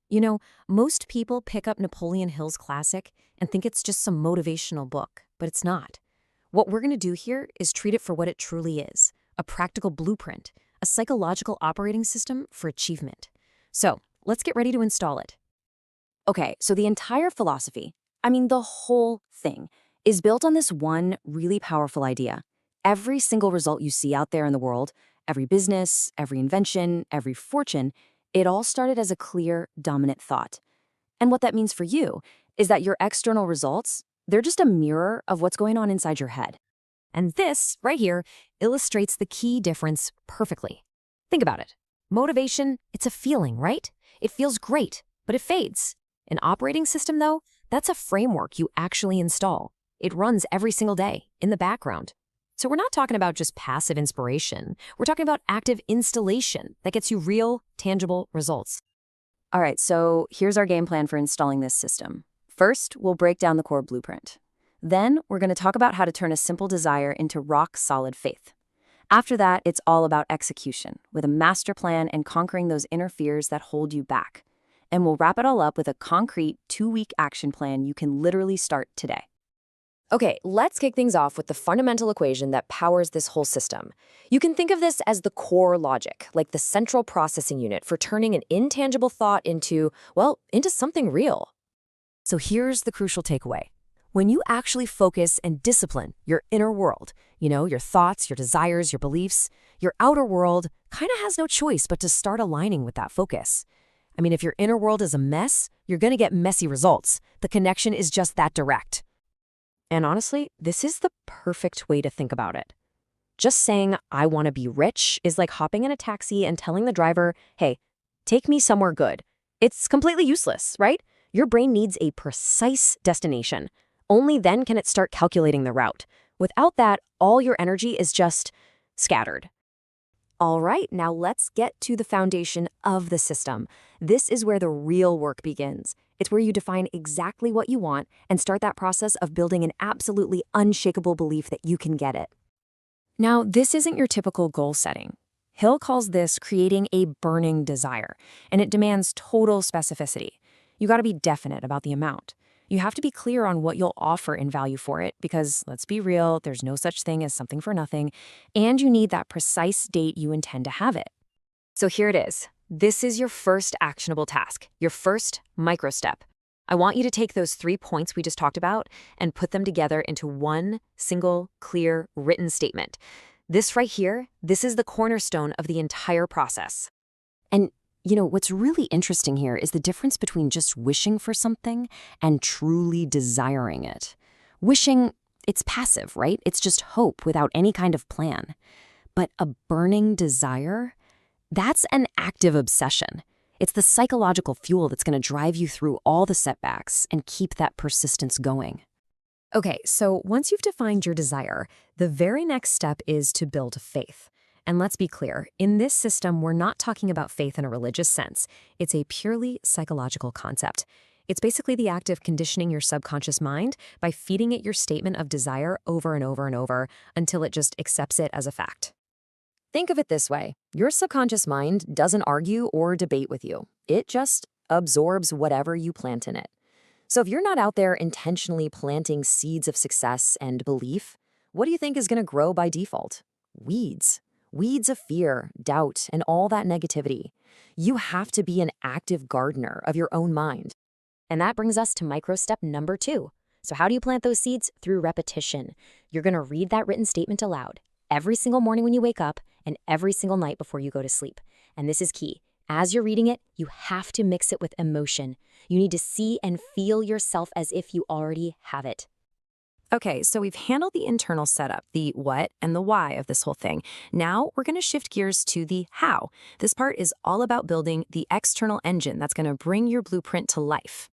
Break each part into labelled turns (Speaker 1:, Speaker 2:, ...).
Speaker 1: You know, most people pick up Napoleon Hill's classic and think it's just some motivational book, but it's not. What we're going to do here is treat it for what it truly is, a practical blueprint, a psychological operating system for achievement. So let's get ready to install it.
Speaker 2: Okay, so the entire philosophy, the whole thing, is built on this one really powerful idea. Every single result you see out there in the world, every business, every invention, every fortune, it all started as a clear, dominant thought. And what that means for you is that your external results, they're just a mirror of what's going on inside your head.
Speaker 1: And this, right here, illustrates the key difference perfectly. Think about it. Motivation, it's a feeling, right? It feels great, but it fades. An operating system, though, that's a framework you actually install. It runs every single day, in the background. So we're not talking about just passive inspiration. We're talking about active installation that gets you real, tangible results.
Speaker 2: All right, so here's our game plan for installing this system. First, we'll break down the core blueprint. Then, we're going to talk about how to turn a simple desire into rock-solid faith. After that, it's all about execution, with a master plan and conquering those inner fears that hold you back. And we'll wrap it all up with a concrete 2-week action plan you can literally start today.
Speaker 3: Okay, let's kick things off with the fundamental equation that powers this whole system. You can think of this as the core logic, like the central processing unit for turning an intangible thought into something real.
Speaker 1: So here's the crucial takeaway. When you actually focus and discipline your inner world, your thoughts, your desires, your beliefs, your outer world kind of has no choice but to start aligning with that focus. If your inner world is a mess, you're going to get messy results. The connection is just that direct.
Speaker 3: And honestly, this is the perfect way to think about it. Just saying, I want to be rich is like hopping in a taxi and telling the driver, hey, take me somewhere good. It's completely useless, right? Your brain needs a precise destination. Only then can it start calculating the route. Without that, all your energy is just scattered. All right, now let's get to the foundation of the system. This is where the real work begins. It's where you define exactly what you want and start that process of building an absolutely unshakable belief that you can get it.
Speaker 1: Now, this isn't your typical goal setting. Hill calls this creating a burning desire, and it demands total specificity. You got to be definite about the amount. You have to be clear on what you'll offer in value for it because, let's be real, there's no such thing as something for nothing, and you need that precise date you intend to have it.
Speaker 3: So here it is. This is your first actionable task, your first micro step. I want you to take those 3 points we just talked about and put them together into one single, clear, written statement. This right here, this is the cornerstone of the entire process.
Speaker 2: And what's really interesting here is the difference between just wishing for something and truly desiring it. Wishing, it's passive, right? It's just hope without any kind of plan. But a burning desire, that's an active obsession. It's the psychological fuel that's going to drive you through all the setbacks and keep that persistence going.
Speaker 1: Okay, so once you've defined your desire, the very next step is to build faith. And let's be clear, in this system, we're not talking about faith in a religious sense. It's a purely psychological concept. It's basically the act of conditioning your subconscious mind by feeding it your statement of desire over and over and over until it just accepts it as a fact.
Speaker 3: Think of it this way. Your subconscious mind doesn't argue or debate with you. It just absorbs whatever you plant in it. So if you're not out there intentionally planting seeds of success and belief, what do you think is going to grow by default? Weeds. Weeds of fear, doubt, and all that negativity. You have to be an active gardener of your own mind. And that brings us to micro step number 2. So how do you plant those seeds? Through repetition. You're going to read that written statement aloud every single morning when you wake up and every single night before you go to sleep. And this is key. As you're reading it, you have to mix it with emotion. You need to see and feel yourself as if you already have it.
Speaker 1: Okay, so we've handled the internal setup, the what and the why of this whole thing. Now we're going to shift gears to the how. This part is all about building the external engine that's going to bring your blueprint to life.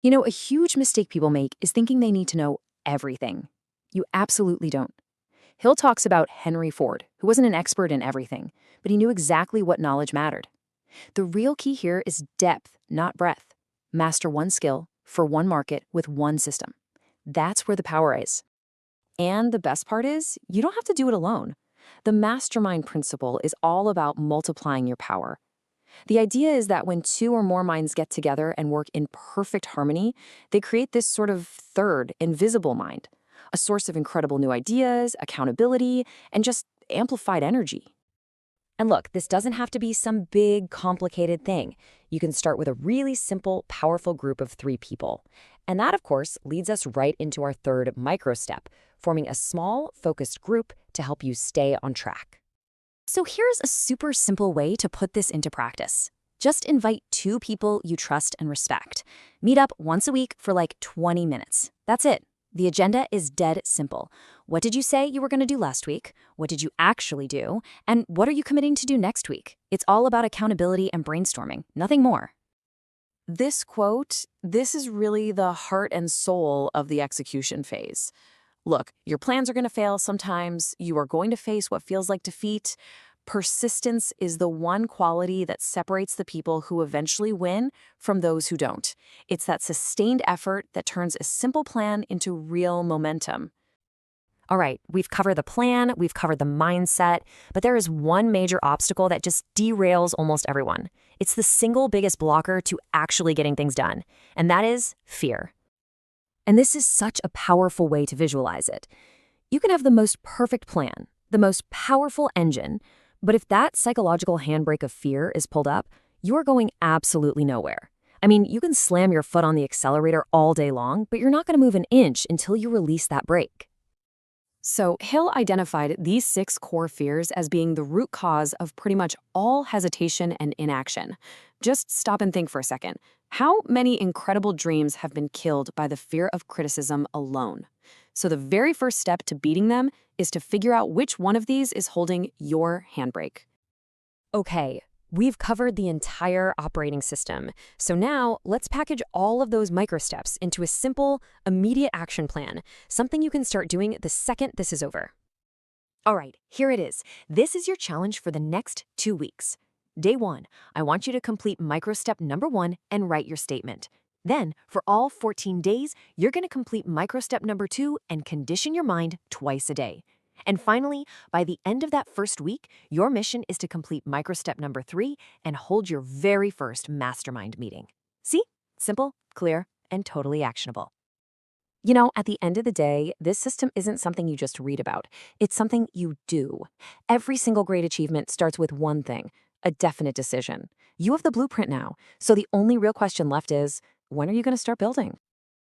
Speaker 2: A huge mistake people make is thinking they need to know everything. You absolutely don't. Hill talks about Henry Ford, who wasn't an expert in everything, but he knew exactly what knowledge mattered. The real key here is depth, not breadth. Master one skill for one market with one system. That's where the power is. And the best part is, you don't have to do it alone. The mastermind principle is all about multiplying your power.
Speaker 3: The idea is that when two or more minds get together and work in perfect harmony, they create this sort of third, invisible mind, a source of incredible new ideas, accountability, and just amplified energy.
Speaker 2: And look, this doesn't have to be some big, complicated thing. You can start with a really simple, powerful group of 3 people. And that, of course, leads us right into our third micro step, forming a small, focused group to help you stay on track.
Speaker 1: So here's a super simple way to put this into practice. Just invite 2 people you trust and respect. Meet up once a week for like 20 minutes. That's it. The agenda is dead simple. What did you say you were going to do last week? What did you actually do? And what are you committing to do next week? It's all about accountability and brainstorming, nothing more.
Speaker 3: This quote, this is really the heart and soul of the execution phase. Look, your plans are going to fail sometimes. You are going to face what feels like defeat. Persistence is the one quality that separates the people who eventually win from those who don't. It's that sustained effort that turns a simple plan into real momentum.
Speaker 1: All right, we've covered the plan, we've covered the mindset, but there is one major obstacle that just derails almost everyone. It's the single biggest blocker to actually getting things done, and that is fear. And this is such a powerful way to visualize it. You can have the most perfect plan, the most powerful engine, but if that psychological handbrake of fear is pulled up, you're going absolutely nowhere. I mean, you can slam your foot on the accelerator all day long, but you're not going to move an inch until you release that brake.
Speaker 3: So Hill identified these 6 core fears as being the root cause of pretty much all hesitation and inaction. Just stop and think for a second. How many incredible dreams have been killed by the fear of criticism alone? So the very first step to beating them is to figure out which one of these is holding your handbrake.
Speaker 1: Okay, we've covered the entire operating system. So now let's package all of those micro steps into a simple, immediate action plan, something you can start doing the second this is over. All right, here it is. This is your challenge for the next 2 weeks. Day 1, I want you to complete micro step number 1 and write your statement. Then, for all 14 days, you're going to complete micro step number 2 and condition your mind twice a day. And finally, by the end of that first week, your mission is to complete micro step number 3 and hold your very first mastermind meeting. See? Simple, clear, and totally actionable. You know, at the end of the day, this system isn't something you just read about. It's something you do. Every single great achievement starts with one thing, a definite decision. You have the blueprint now, so the only real question left is, when are you going to start building?